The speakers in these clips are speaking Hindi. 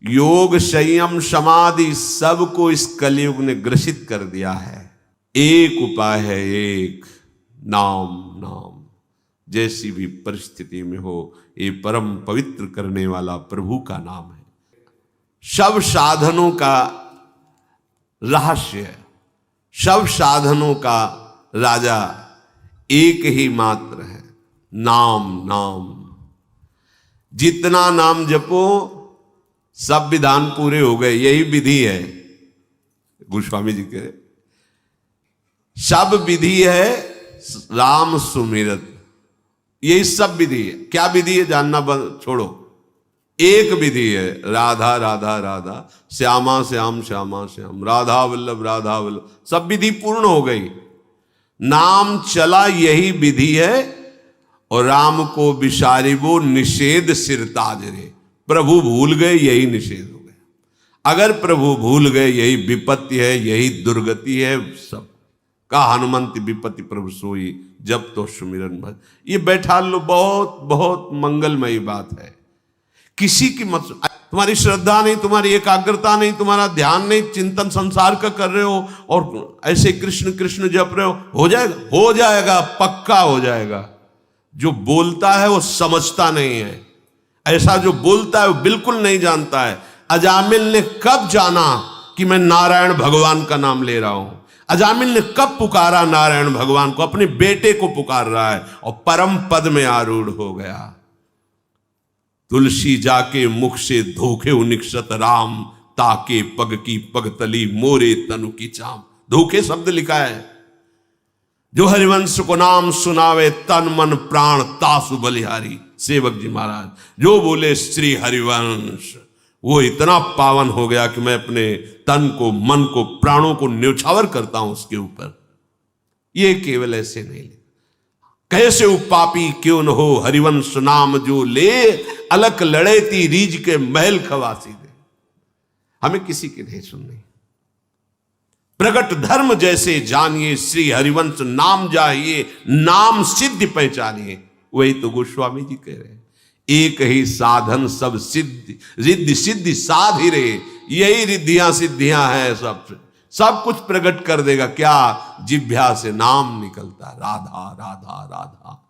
योग, संयम, समाधि सबको इस कलयुग ने ग्रसित कर दिया है। एक उपाय है, एक नाम। नाम जैसी भी परिस्थिति में हो, ये परम पवित्र करने वाला प्रभु का नाम है। सब साधनों का रहस्य, सब साधनों का राजा एक ही मात्र है, नाम। नाम जितना नाम जपो सब विधान पूरे हो गए, यही विधि है। गोस्वामी जी कह रहे सब विधि है राम सुमिरत, यही सब विधि है। क्या विधि है जानना छोड़ो, एक विधि है, राधा राधा राधा, श्यामा श्याम श्यामा श्याम, राधा वल्लभ राधा वल्लभ, सब विधि पूर्ण हो गई। नाम चला यही विधि है। और राम को विसारिबो निषेध सिरताज रे, प्रभु भूल गए यही निषेध हो गया। अगर प्रभु भूल गए यही विपत्ति है, यही दुर्गति है। सब का हनुमंत विपत्ति प्रभु सोई, जब तो सुमिरन भज। ये बैठा लो, बहुत बहुत मंगलमयी बात है। किसी की मत, तुम्हारी श्रद्धा नहीं, तुम्हारी एकाग्रता नहीं, तुम्हारा ध्यान नहीं, चिंतन संसार का कर रहे हो और ऐसे कृष्ण कृष्ण जप रहे हो जाएगा, हो जाएगा, पक्का हो जाएगा। जो बोलता है वो समझता नहीं है, ऐसा जो बोलता है वो बिल्कुल नहीं जानता है। अजामिल ने कब जाना कि मैं नारायण भगवान का नाम ले रहा हूं? अजामिल ने कब पुकारा नारायण भगवान को? अपने बेटे को पुकार रहा है और परम पद में आरूढ़ हो गया। तुलसी जाके मुख से धोखे निक्षत राम, ताके पग की पगतली मोरे तनु की चाम। धोखे शब्द लिखा है। जो हरिवंश को नाम सुनावे तन मन प्राण तासु बलिहारी, सेवक जी महाराज जो बोले श्री हरिवंश, वो इतना पावन हो गया कि मैं अपने तन को, मन को, प्राणों को न्यौछावर करता हूं उसके ऊपर। ये केवल ऐसे नहीं, कैसे उपापी क्यों न हो हरिवंश नाम जो ले, अलक लड़ेती रीज के महल खवासी दे। हमें किसी की नहीं सुननी। प्रगट धर्म जैसे जानिए, श्री हरिवंश नाम जाइए, नाम सिद्धि पहचानिए। वही तो गोस्वामी जी कह रहे हैं, एक ही साधन सब सिद्धि, रिद्धि सिद्धि साध ही रहे। यही रिद्धियां सिद्धियां हैं, सब कुछ प्रकट कर देगा। क्या? जिह्वा से नाम निकलता, राधा राधा राधा।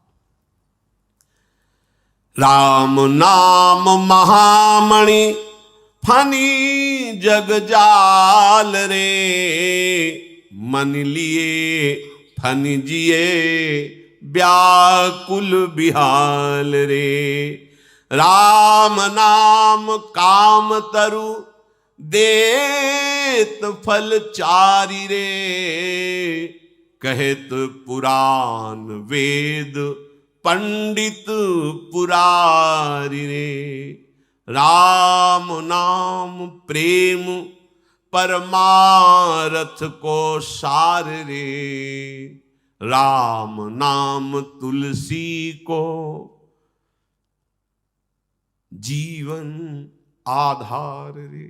राम नाम महामणि फनी जग जाल रे, मन लिए फनी जिए व्याकुल बिहाल रे। राम नाम काम तरु देत फल चारि रे, कहत पुराण वेद पंडित पुरारी रे। राम नाम प्रेम परमारथ को सार रे, राम नाम तुलसी को जीवन आधार रे।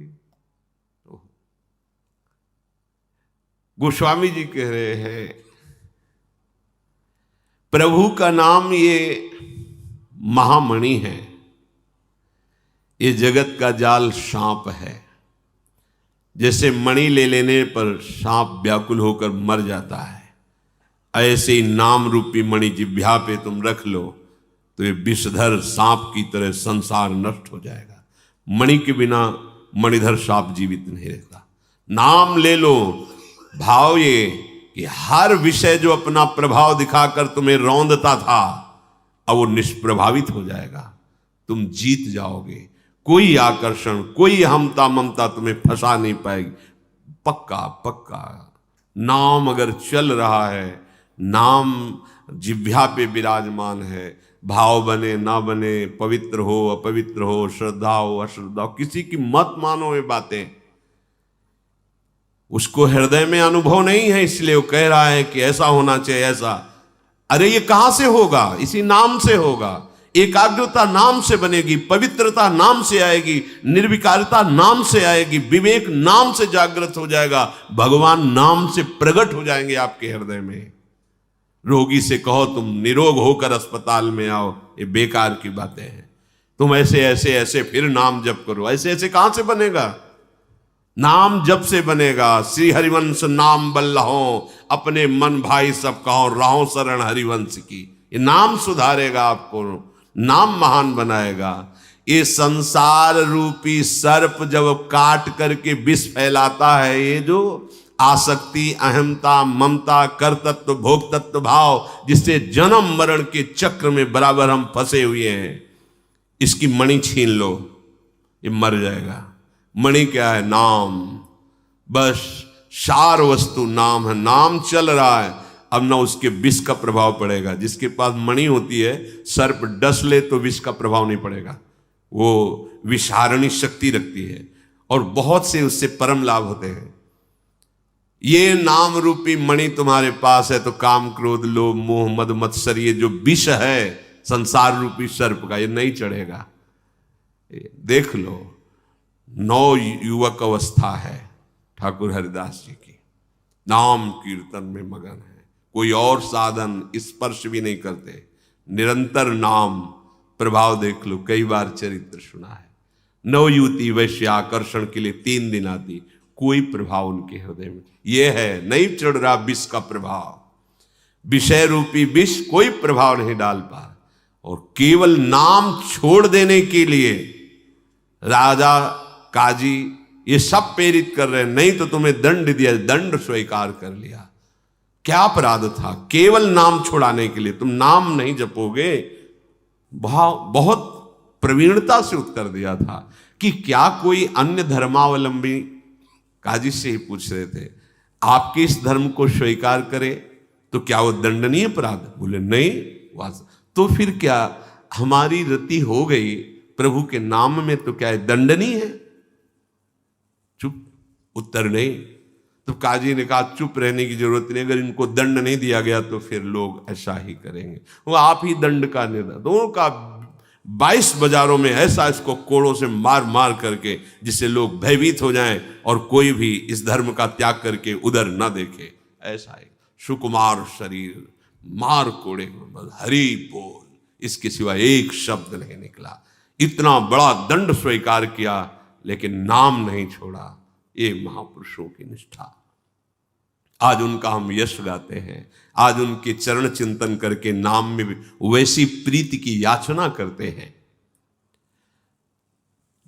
गोस्वामी जी कह रहे हैं, प्रभु का नाम ये महामणि है, ये जगत का जाल सांप है। जैसे मणि ले लेने पर सांप व्याकुल होकर मर जाता है, ऐसे ही नाम रूपी मणि जिह्वा पे तुम रख लो तो ये विषधर सांप की तरह संसार नष्ट हो जाएगा। मणि के बिना मणिधर सांप जीवित नहीं रहता। नाम ले लो, भाव ये कि हर विषय जो अपना प्रभाव दिखाकर तुम्हें रौंदता था, अब वो निष्प्रभावित हो जाएगा, तुम जीत जाओगे। कोई आकर्षण, कोई हमता ममता तुम्हें फंसा नहीं पाएगी। पक्का पक्का नाम अगर चल रहा है, नाम जिह्वा पे विराजमान है, भाव बने ना बने, पवित्र हो अपवित्र हो, श्रद्धा हो अश्रद्धा हो, किसी की मत मानो ये बातें। उसको हृदय में अनुभव नहीं है, इसलिए वो कह रहा है कि ऐसा होना चाहिए, ऐसा। अरे ये कहां से होगा? इसी नाम से होगा। एकाग्रता नाम से बनेगी, पवित्रता नाम से आएगी, निर्विकारता नाम से आएगी, विवेक नाम से जागृत हो जाएगा, भगवान नाम से प्रकट हो जाएंगे आपके हृदय में। रोगी से कहो तुम निरोग होकर अस्पताल में आओ, ये बेकार की बातें हैं। तुम ऐसे ऐसे ऐसे फिर नाम जप करो। ऐसे ऐसे कहां से बनेगा? नाम जप से बनेगा। श्री हरिवंश नाम बल्लहो, अपने मन भाई सब कहो, रहो शरण हरिवंश की। ये नाम सुधारेगा आपको, नाम महान बनाएगा। ये संसार रूपी सर्प जब काट करके विष फैलाता है, ये जो आसक्ति, अहमता, ममता, कर्तत्व, भोक्तत्व भाव, जिससे जन्म मरण के चक्र में बराबर हम फंसे हुए हैं, इसकी मणि छीन लो, ये मर जाएगा। मणि क्या है? नाम। बस सार वस्तु नाम है। नाम चल रहा है, अब ना उसके विष का प्रभाव पड़ेगा। जिसके पास मणि होती है, सर्प डस ले तो विष का प्रभाव नहीं पड़ेगा, वो विषारणी शक्ति रखती है और बहुत से उससे परम लाभ होते हैं। ये नाम रूपी मणि तुम्हारे पास है तो काम, क्रोध, लोभ, मोह, मद, मत्सर, ये जो विष है संसार रूपी सर्प का, ये नहीं चढ़ेगा। देख लो, 9 युवक अवस्था है ठाकुर हरिदास जी की, नाम कीर्तन में मगन है, कोई और साधन स्पर्श भी नहीं करते, निरंतर नाम। प्रभाव देख लो, कई बार चरित्र सुना है। 9 युवती वैश्य आकर्षण के लिए 3 दिन आती, कोई प्रभाव उनके हृदय में ये है, नहीं चढ़ रहा विष का प्रभाव। विषय रूपी विष कोई प्रभाव नहीं डाल पा, और केवल नाम छोड़ देने के लिए राजा, काजी ये सब प्रेरित कर रहे हैं, नहीं तो तुम्हें दंड दिया। दंड स्वीकार कर लिया। क्या अपराध था? केवल नाम छुड़ाने के लिए। तुम नाम नहीं जपोगे। बहुत प्रवीणता से उत्तर दिया था कि क्या कोई अन्य धर्मावलंबी, काजी से ही पूछ रहे थे, आपके इस धर्म को स्वीकार करे तो क्या वो दंडनीय अपराध? बोले नहीं। तो फिर क्या हमारी रति हो गई प्रभु के नाम में, तो क्या दंडनीय है? चुप, उत्तर नहीं। तो काजी ने कहा चुप रहने की जरूरत नहीं, अगर इनको दंड नहीं दिया गया तो फिर लोग ऐसा ही करेंगे, वो आप ही दंड का निर्णय। दोनों का 22 बाजारों में ऐसा इसको कोड़ों से मार मार करके, जिससे लोग भयभीत हो जाएं और कोई भी इस धर्म का त्याग करके उधर न देखे। ऐसा है सुकुमार शरीर, मार कोड़े, हरि बोल, इसके सिवा एक शब्द नहीं निकला। इतना बड़ा दंड स्वीकार किया लेकिन नाम नहीं छोड़ा। ये महापुरुषों की निष्ठा। आज उनका हम यश गाते हैं, आज उनके चरण चिंतन करके नाम में भी वैसी प्रीति की याचना करते हैं।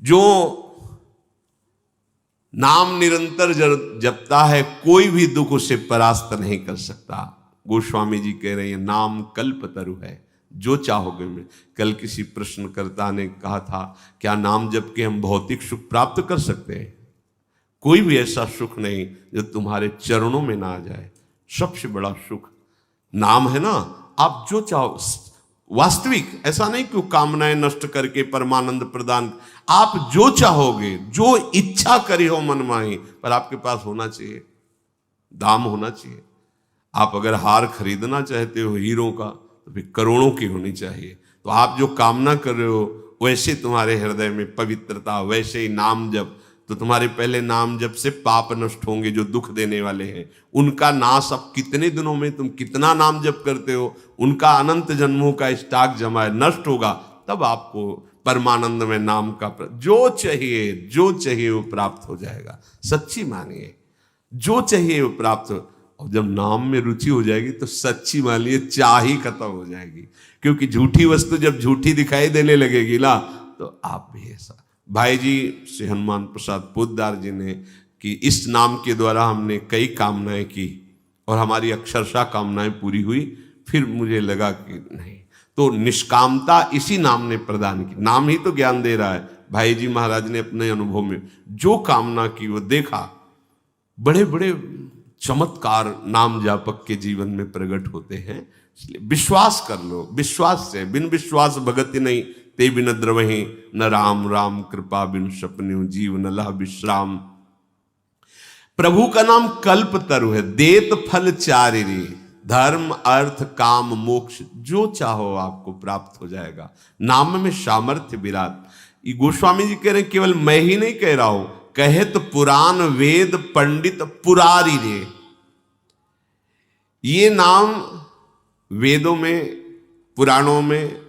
जो नाम निरंतर जपता है, कोई भी दुख उसे परास्त नहीं कर सकता। गोस्वामी जी कह रहे हैं नाम कल्पतरु है, जो चाहोगे में। कल किसी प्रश्नकर्ता ने कहा था, क्या नाम जप के हम भौतिक सुख प्राप्त कर सकते हैं? कोई भी ऐसा सुख नहीं जो तुम्हारे चरणों में ना आ जाए। सबसे बड़ा सुख नाम है ना। आप जो चाहो, वास्तविक, ऐसा नहीं कि कामनाएं नष्ट करके परमानंद प्रदान, आप जो चाहोगे, जो इच्छा करी हो मनमाही, पर आपके पास होना चाहिए, दाम होना चाहिए। आप अगर हार खरीदना चाहते हो हीरों का, तो फिर करोड़ों की होनी चाहिए। तो आप जो कामना कर रहे हो वैसे तुम्हारे हृदय में पवित्रता, वैसे ही नाम जप, तो तुम्हारे पहले नाम जप से पाप नष्ट होंगे जो दुख देने वाले हैं। उनका नाश अब कितने दिनों में, तुम कितना नाम जप करते हो, उनका अनंत जन्मों का स्टॉक जमा है, नष्ट होगा, तब आपको परमानंद में नाम का जो चाहिए वो प्राप्त हो जाएगा। सच्ची मानिए, जो चाहिए वो प्राप्त हो। और जब नाम में रुचि हो जाएगी तो सच्ची मानिए चाह ही खत्म हो जाएगी, क्योंकि झूठी वस्तु जब झूठी दिखाई देने लगेगी ना, तो आप भी ऐसा। भाई जी श्री हनुमान प्रसाद पोद्दार जी ने कि इस नाम के द्वारा हमने कई कामनाएं की और हमारी अक्षरशः कामनाएं पूरी हुई। फिर मुझे लगा कि नहीं, तो निष्कामता इसी नाम ने प्रदान की। नाम ही तो ज्ञान दे रहा है। भाई जी महाराज ने अपने अनुभव में जो कामना की वो देखा, बड़े बड़े चमत्कार नाम जापक के जीवन में प्रकट होते हैं। इसलिए विश्वास कर लो, विश्वास से, बिन विश्वास भगति नहीं, ते बिन द्रवहि न राम, राम कृपा बिन सपन्यु, जीव न लह विश्राम। प्रभु का नाम कल्प तरु है, देत फल चारि, धर्म अर्थ काम मोक्ष, जो चाहो आपको प्राप्त हो जाएगा। नाम में सामर्थ्य विराट। ये गोस्वामी जी कह रहे हैं, केवल मैं ही नहीं कह रहा हूं, कहे तो पुराण वेद पंडित पुरारी रे। ये नाम वेदों में, पुराणों में,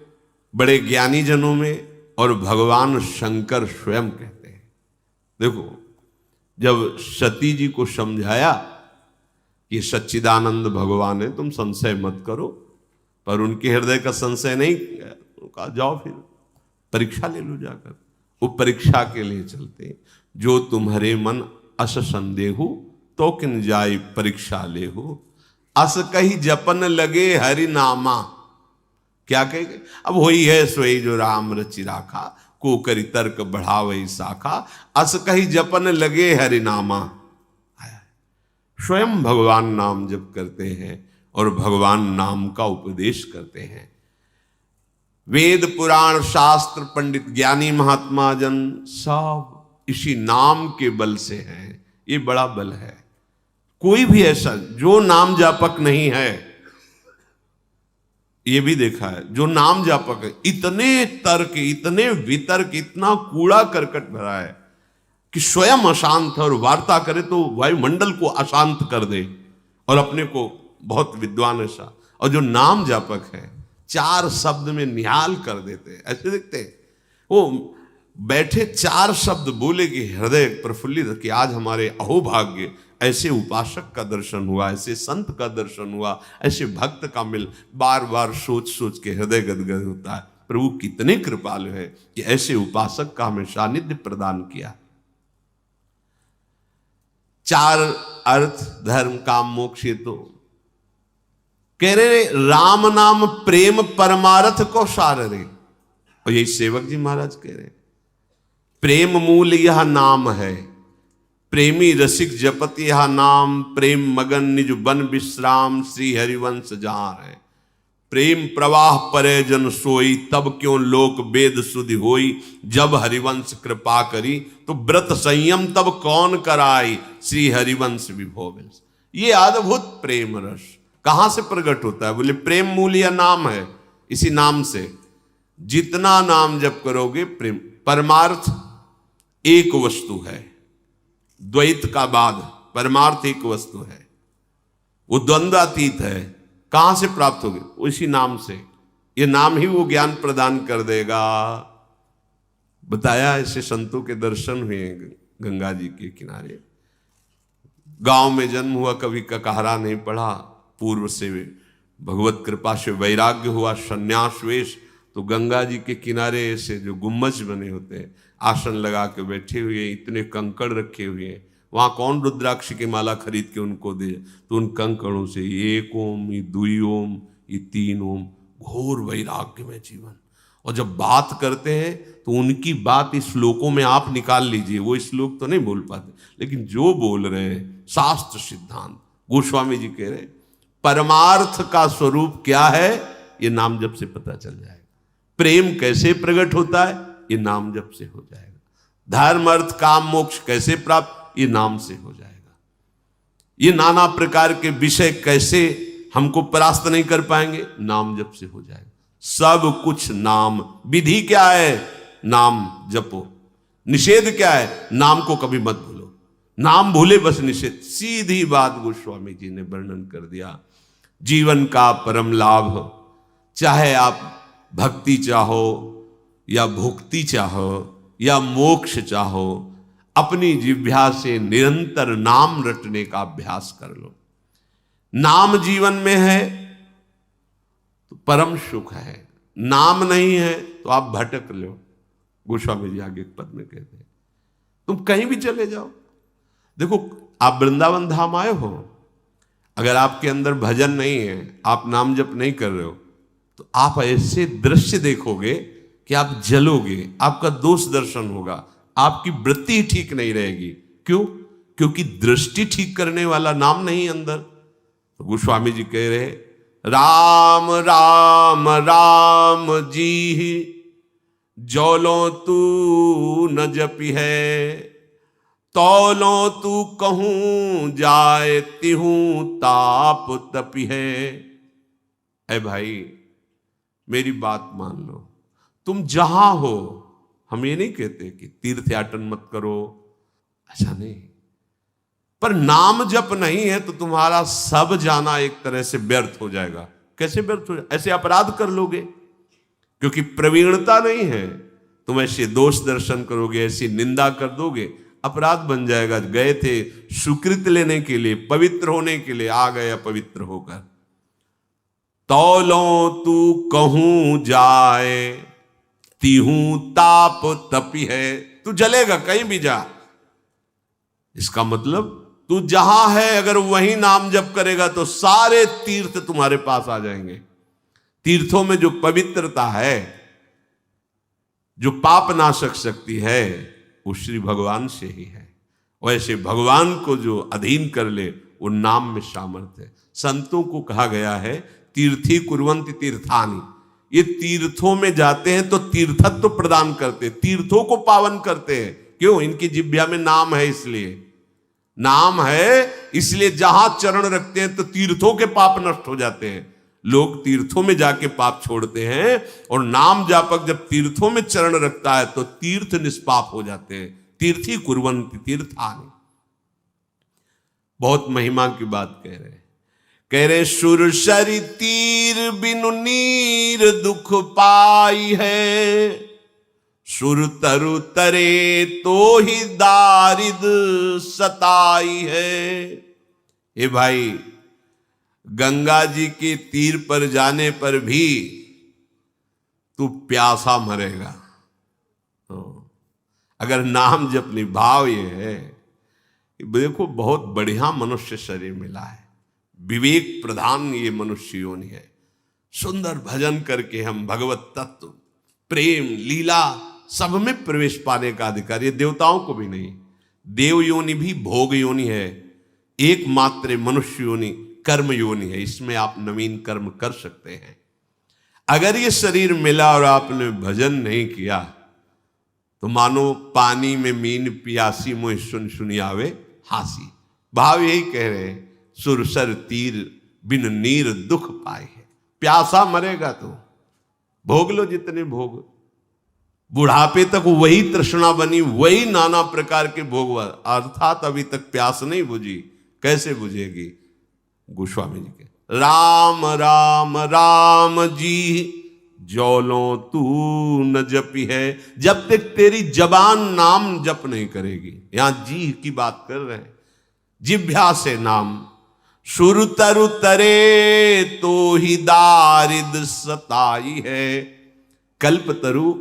बड़े ज्ञानी जनों में और भगवान शंकर स्वयं कहते हैं। देखो, जब सती जी को समझाया कि सच्चिदानंद भगवान है, तुम संशय मत करो, पर उनके हृदय का संशय नहीं किया, तो कहा जाओ फिर परीक्षा ले लो जाकर। वो परीक्षा के लिए चलते, जो तुम्हारे मन अस संदेहु तो किन जाय परीक्षा ले हो, अस कही जपन लगे हरि नामा। क्या कहेंगे? अब वही है सोई जो राम रचि राखा, को करी तर्क बढ़ावई शाखा, अस कही जपन लगे हरि नामा। स्वयं भगवान नाम जप करते हैं और भगवान नाम का उपदेश करते हैं। वेद पुराण शास्त्र पंडित ज्ञानी महात्मा जन सब इसी नाम के बल से हैं। ये बड़ा बल है। कोई भी ऐसा जो नाम जापक नहीं है, ये भी देखा है, जो नाम जापक है, इतने तर्क, इतने वितर्क, इतना कूड़ा करकट भरा है कि स्वयं अशांत है और वार्ता करे तो वायुमंडल को अशांत कर दे, और अपने को बहुत विद्वान ऐसा। और जो नाम जापक है, 4 शब्द में निहाल कर देते हैं। ऐसे देखते हैं, वो बैठे 4 शब्द बोले कि हृदय प्रफुल्लित, कि आज हमारे अहोभाग्य, ऐसे उपासक का दर्शन हुआ, ऐसे संत का दर्शन हुआ, ऐसे भक्त का मिल। बार बार सोच सोच के हृदय गदगद होता है, प्रभु कितने कृपालु है कि ऐसे उपासक का हमें सानिध्य प्रदान किया। 4 अर्थ, धर्म काम मोक्ष। ये तो कह रहे राम नाम प्रेम परमार्थ को सार रे, और यही सेवक जी महाराज कह रहे, प्रेम मूल यह नाम है, प्रेमी रसिक जपत यह नाम, प्रेम मगन निज बन विश्राम, श्री हरिवंश जहां है। प्रेम प्रवाह परे जन सोई, तब क्यों लोक वेद सुधि होई, जब हरिवंश कृपा करी, तो व्रत संयम तब कौन कराई, श्री हरिवंश विभो। ये अद्भुत प्रेम रस कहां से प्रकट होता है? बोले प्रेम मूल या नाम है, इसी नाम से जितना नाम जप करोगे प्रेम। परमार्थ एक वस्तु है, द्वैत का बाद परमार्थ एक वस्तु है, वो द्वंद्वातीत है। कहां से प्राप्त होगी? उसी नाम से। ये नाम ही वो ज्ञान प्रदान कर देगा। बताया, ऐसे संतों के दर्शन हुए गंगा जी के किनारे। गांव में जन्म हुआ, कभी ककहरा नहीं पढ़ा, पूर्व से भगवत कृपा से वैराग्य हुआ, संन्यास वेश। तो गंगा जी के किनारे ऐसे जो गुम्बज बने होते हैं, आसन लगा के बैठे हुए, इतने कंकड़ रखे हुए हैं, वहां कौन रुद्राक्ष की माला खरीद के उनको दे? तो उन कंकड़ों से 1 ओम, ये 2 ओम, ये 3 ओम, घोर वैराग्य में जीवन। और जब बात करते हैं तो उनकी बात इस श्लोकों में आप निकाल लीजिए, वो श्लोक तो नहीं बोल पाते, लेकिन जो बोल रहे हैं शास्त्र सिद्धांत। गोस्वामी जी कह रहे परमार्थ का स्वरूप क्या है, ये नाम जप से पता चल जाएगा। प्रेम कैसे प्रकट होता है, ये नाम जप से हो जाएगा। धर्म अर्थ काम मोक्ष कैसे प्राप्त, ये नाम से हो जाएगा। ये नाना प्रकार के विषय कैसे हमको परास्त नहीं कर पाएंगे, नाम जप से हो जाएगा। सब कुछ नाम। विधि क्या है? नाम जपो। निषेध क्या है? नाम को कभी मत भूलो। नाम भूले बस निषेध। सीधी बात गोस्वामी जी ने वर्णन कर दिया। जीवन का परम लाभ, चाहे आप भक्ति चाहो या भुक्ति चाहो या मोक्ष चाहो, अपनी जिह्वा से निरंतर नाम रटने का अभ्यास कर लो। नाम जीवन में है तो परम सुख है, नाम नहीं है तो आप भटक लो। गोस्वामी जी आगे एक पद में कहते हैं, तुम कहीं भी चले जाओ। देखो, आप वृंदावन धाम आए हो, अगर आपके अंदर भजन नहीं है, आप नाम जप नहीं कर रहे हो, तो आप ऐसे दृश्य देखोगे कि आप जलोगे, आपका दोष दर्शन होगा, आपकी वृत्ति ठीक नहीं रहेगी। क्यों? क्योंकि दृष्टि ठीक करने वाला नाम नहीं अंदर। तो गोस्वामी जी कह रहे, राम राम राम जी जौलो तू न जपी है, तौलो तू कहूं जाए तिहूं ताप तपी है। ऐ भाई, मेरी बात मान लो, तुम जहां हो, हम ये नहीं कहते कि तीर्थयाटन मत करो, ऐसा नहीं, पर नाम जप नहीं है तो तुम्हारा सब जाना एक तरह से व्यर्थ हो जाएगा। कैसे व्यर्थ हो जाएगा? ऐसे अपराध कर लोगे, क्योंकि प्रवीणता नहीं है तुम ऐसे दोष दर्शन करोगे, ऐसी निंदा कर दोगे, अपराध बन जाएगा। गए थे सुकृत लेने के लिए, पवित्र होने के लिए, आ गए अपवित्र होकर। तौलो तू कहूं जाए, तिहूं ताप तपी है। तू जलेगा कहीं भी जा। इसका मतलब तू जहां है अगर वही नाम जप करेगा तो सारे तीर्थ तुम्हारे पास आ जाएंगे। तीर्थों में जो पवित्रता है, जो पाप नाशक शक्ति है, वो श्री भगवान से ही है। वैसे भगवान को जो अधीन कर ले वो नाम में सामर्थ्य है। संतों को कहा गया है तीर्थी कुर्वन्ति तीर्थानि। ये तीर्थों में जाते हैं तो तीर्थत्व प्रदान करते, तीर्थों को पावन करते हैं। क्यों? इनकी जिह्वा में नाम है, इसलिए नाम है, इसलिए जहां चरण रखते हैं तो तीर्थों के पाप नष्ट हो जाते हैं। लोग तीर्थों में जाके पाप छोड़ते हैं, और नाम जापक जब तीर्थों में चरण रखता है तो तीर्थ निष्पाप हो जाते हैं। तीर्थी कुर्वन्ति तीर्थानि। बहुत महिमा की बात कह रहे सुरसरि तीर बिनु नीर दुख पाई है, सुर तरु तरे तो ही दारिद सताई है। हे भाई, गंगा जी के तीर पर जाने पर भी तू प्यासा मरेगा। अगर नाम जपनी भाव ये है, देखो बहुत बढ़िया मनुष्य शरीर मिला है, विवेक प्रधान ये मनुष्य योनि है। सुंदर भजन करके हम भगवत तत्व, प्रेम, लीला सब में प्रवेश पाने का अधिकार। ये देवताओं को भी नहीं, देव योनि भी भोग योनि है, एकमात्र मनुष्य योनि कर्म योनि है। इसमें आप नवीन कर्म कर सकते हैं। अगर ये शरीर मिला और आपने भजन नहीं किया तो मानो पानी में मीन पियासी मोह सुन सुनी आवे हासी। भाव यही कह रहे हैं, सुरसर तीर बिन नीर दुख पाए है। प्यासा मरेगा तो भोग लो जितने भोग, बुढ़ापे तक वही तृष्णा बनी, वही नाना प्रकार के भोग, अर्थात अभी तक प्यास नहीं बुझी। कैसे बुझेगी? गोस्वामी जी के राम राम राम जी जौलो तू न जपी है। जब तक तेरी जबान नाम जप नहीं करेगी, यहां जी की बात कर रहे हैं, जिभ्या से नाम। सुर तरु तरे तो ही दारिद सताई है। कल्प तरु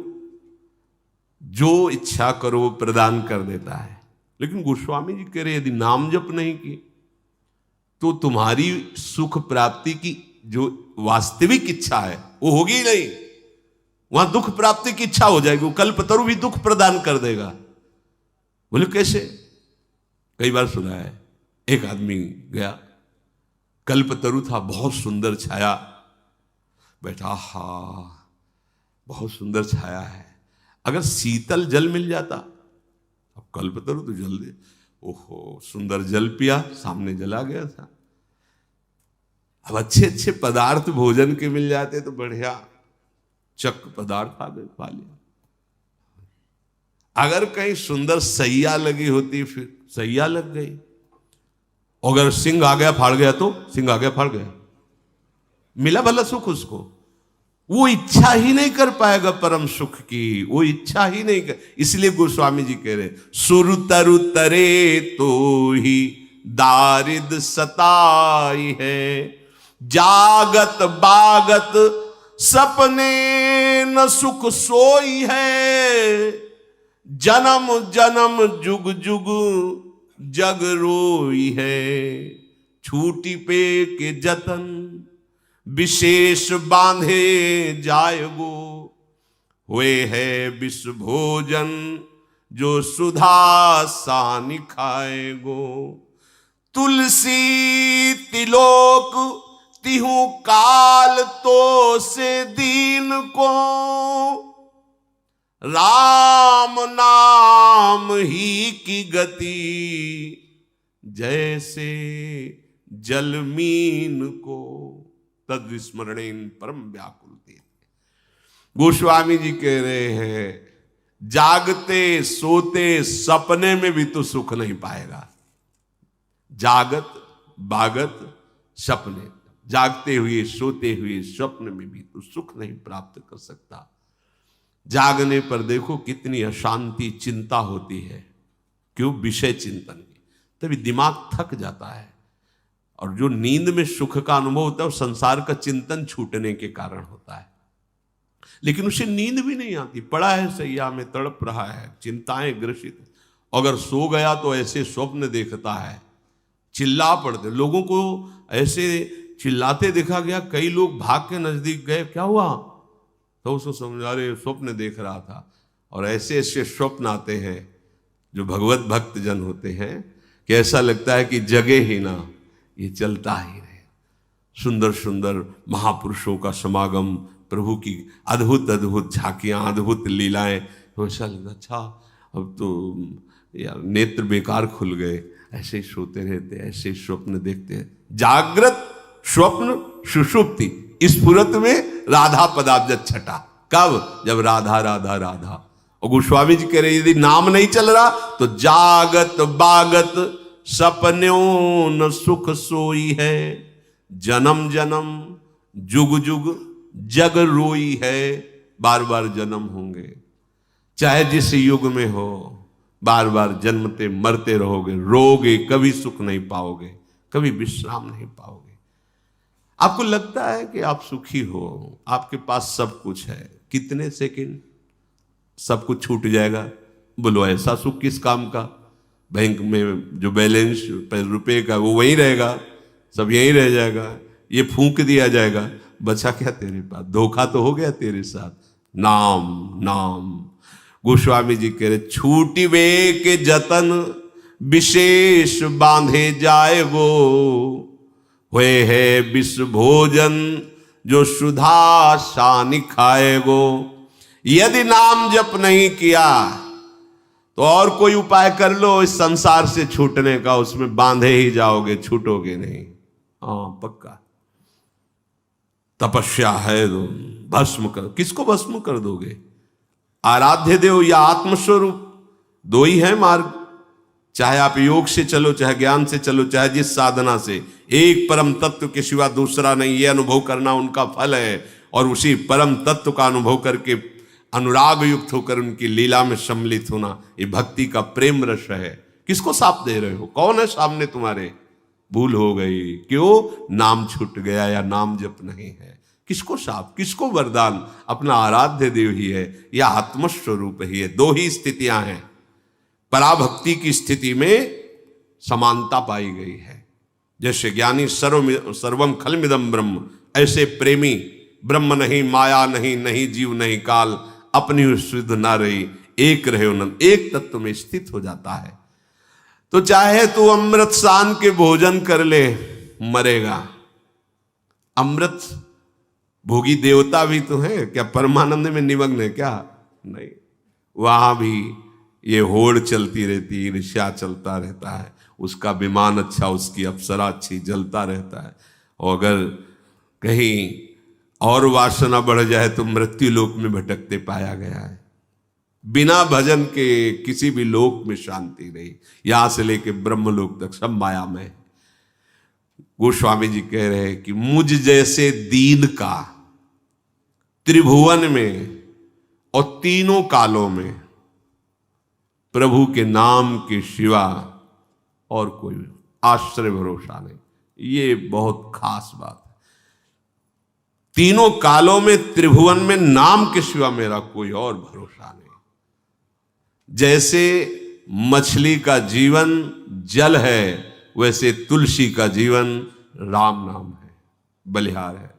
जो इच्छा करो वो प्रदान कर देता है, लेकिन गोस्वामी जी कह रहे यदि नाम जप नहीं की तो तुम्हारी सुख प्राप्ति की जो वास्तविक इच्छा है वो होगी ही नहीं, वहां दुख प्राप्ति की इच्छा हो जाएगी। वो कल्पतरु भी दुख प्रदान कर देगा। बोले कैसे? कई बार सुना है, एक आदमी गया, कल्पतरु था, बहुत सुंदर छाया, बैठा, हा बहुत सुंदर छाया है, अगर शीतल जल मिल जाता। अब कल्पतरु तो जल दे, ओहो सुंदर जल पिया, सामने जला गया था। अब अच्छे अच्छे पदार्थ भोजन के मिल जाते तो बढ़िया, चक पदार्थ खा लिया। अगर कहीं सुंदर सैया लगी होती, फिर सैया लग गई। अगर सिंह आ गया फाड़ गया तो सिंह आ गया फाड़ गया, मिला भला सुख उसको। वो इच्छा ही नहीं कर पाएगा परम सुख की, वो इच्छा ही नहीं कर। इसलिए गोस्वामी जी कह रहे सुर तरु तरे तो ही दारिद सताई है। जागत बागत सपने न सुख सोई है। जन्म जन्म जुग जुग जग रोई है। छूटी पे के जतन विशेष बांधे जाएगो। हुए है विष भोजन जो सुधा सानि खाएगो। तुलसी तिलोक तिहु काल तो से दीन को। राम नाम ही की गति जैसे जलमीन को। तद स्मरणेन परम व्याकुल थे। गोस्वामी जी कह रहे हैं जागते सोते सपने में भी तो सुख नहीं पाएगा। जागत बागत सपने, जागते हुए सोते हुए स्वप्न में भी तो सुख नहीं प्राप्त कर सकता। जागने पर देखो कितनी अशांति चिंता होती है, क्यों? विषय चिंतन की। तभी दिमाग थक जाता है, और जो नींद में सुख का अनुभव होता है वो संसार का चिंतन छूटने के कारण होता है। लेकिन उसे नींद भी नहीं आती, पड़ा है सैया में तड़प रहा है, चिंताएं ग्रसित। अगर सो गया तो ऐसे स्वप्न देखता है, चिल्ला पड़ते, लोगों को ऐसे चिल्लाते देखा गया, कई लोग भाग के नजदीक गए, क्या हुआ? तो उसको समझा रहे स्वप्न देख रहा था। और ऐसे ऐसे स्वप्न आते हैं जो भगवत भक्त जन होते हैं कि ऐसा लगता है कि जगे ही ना, ये चलता ही रहे। सुंदर सुंदर महापुरुषों का समागम, प्रभु की अद्भुत अद्भुत झांकियां, अद्भुत लीलाएं, तो ऐसा लगता अच्छा अब तो यार नेत्र बेकार खुल गए, ऐसे ही सोते रहते, ऐसे ही स्वप्न देखते हैं। जागृत स्वप्न सुषुप्ति, इस स्फुरत में राधा पदाब्ज छटा। कब? जब राधा राधा राधा। और गोस्वामी जी कह रहे यदि नाम नहीं चल रहा तो जागत बागत सपन्यों न सुख सोई है, जन्म जन्म जुग जुग जग रोई है। बार बार जन्म होंगे, चाहे जिस युग में हो, बार बार जन्मते मरते रहोगे, रोगे, कभी सुख नहीं पाओगे, कभी विश्राम नहीं पाओगे। आपको लगता है कि आप सुखी हो, आपके पास सब कुछ है, कितने सेकंड सब कुछ छूट जाएगा। बोलो ऐसा सुख किस काम का? बैंक में जो बैलेंस रुपए का वो वहीं रहेगा, सब यहीं रह जाएगा, ये फूंक दिया जाएगा, बचा क्या तेरे पास? धोखा तो हो गया तेरे साथ। नाम नाम, गोस्वामी जी कह रहे छूटी वे के जतन विशेष बांधे जाए वो, हुए है विष भोजन जो सुधा शानी खाए गो। यदि नाम जप नहीं किया तो और कोई उपाय कर लो इस संसार से छूटने का, उसमें बांधे ही जाओगे, छूटोगे नहीं। हाँ पक्का। तपस्या है तो भस्म कर, किसको भस्म कर दोगे? आराध्य देव या आत्मस्वरूप, दो ही है मार्ग। चाहे आप योग से चलो, चाहे ज्ञान से चलो, चाहे जिस साधना से, एक परम तत्व के सिवा दूसरा नहीं, ये अनुभव करना उनका फल है। और उसी परम तत्व का अनुभव करके अनुराग युक्त होकर उनकी लीला में सम्मिलित होना, ये भक्ति का प्रेम रस है। किसको साप दे रहे हो? कौन है सामने तुम्हारे? भूल हो गई, क्यों? नाम छूट गया या नाम जप नहीं है। किसको साप, किसको वरदान? अपना आराध्य देव ही है या आत्मस्वरूप ही है। दो ही स्थितियां हैं। पराभक्ति की स्थिति में समानता पाई गई है। जैसे ज्ञानी सर्वम खलमिदम ब्रह्म, ऐसे प्रेमी ब्रह्म नहीं, माया नहीं, नहीं जीव नहीं काल, अपनी शुद्ध ना रही, एक रहे उन्नत, एक तत्व में स्थित हो जाता है। तो चाहे तू अमृत सान के भोजन कर ले, मरेगा। अमृत भोगी देवता भी तो है क्या? परमानंद में निमग्न है क्या? नहीं, वहां भी ये होड़ चलती रहती, ईर्ष्या चलता रहता है। उसका विमान अच्छा, उसकी अप्सरा अच्छी, जलता रहता है। और अगर कहीं और वासना बढ़ जाए तो मृत्यु लोक में भटकते पाया गया है। बिना भजन के किसी भी लोक में शांति नहीं, यहां से लेके ब्रह्म लोक तक सब माया में। गोस्वामी जी कह रहे हैं कि मुझ जैसे दीन का त्रिभुवन में और तीनों कालों में प्रभु के नाम के सिवा और कोई आश्रय भरोसा नहीं। ये बहुत खास बात है। तीनों कालों में त्रिभुवन में नाम के सिवा मेरा कोई और भरोसा नहीं। जैसे मछली का जीवन जल है, वैसे तुलसी का जीवन राम नाम है, बलिहार है।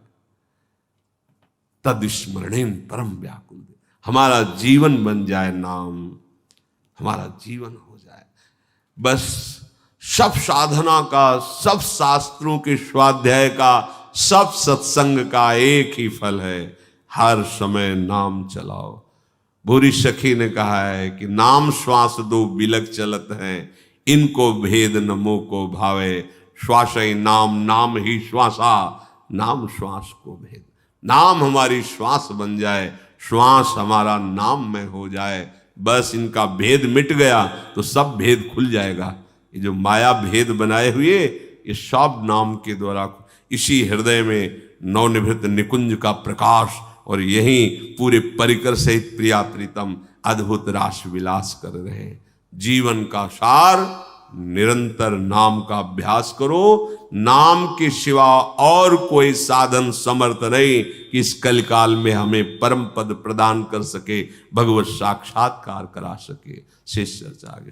तद्स्मरणेन परम व्याकुल, हमारा जीवन बन जाए नाम, हमारा जीवन हो जाए। बस सब साधना का, सब शास्त्रों के स्वाध्याय का, सब सत्संग का एक ही फल है, हर समय नाम चलाओ। भूरी सखी ने कहा है कि नाम श्वास दो बिलक चलत हैं, इनको भेद नमो को भावे। श्वास ही नाम, नाम ही श्वासा, नाम श्वास को भेद। नाम हमारी श्वास बन जाए, श्वास हमारा नाम में हो जाए, बस इनका भेद मिट गया तो सब भेद खुल जाएगा। ये जो माया भेद बनाए हुए, ये सब नाम के द्वारा, इसी हृदय में नवनिभृत निकुंज का प्रकाश और यहीं पूरे परिकर सहित प्रिया प्रीतम अद्भुत रास विलास कर रहे हैं। जीवन का सार निरंतर नाम का अभ्यास करो। नाम के सिवा और कोई साधन समर्थ नहीं कि इस कलिकाल में हमें परम पद प्रदान कर सके, भगवत साक्षात्कार करा सके। शेष चर्चा आगे।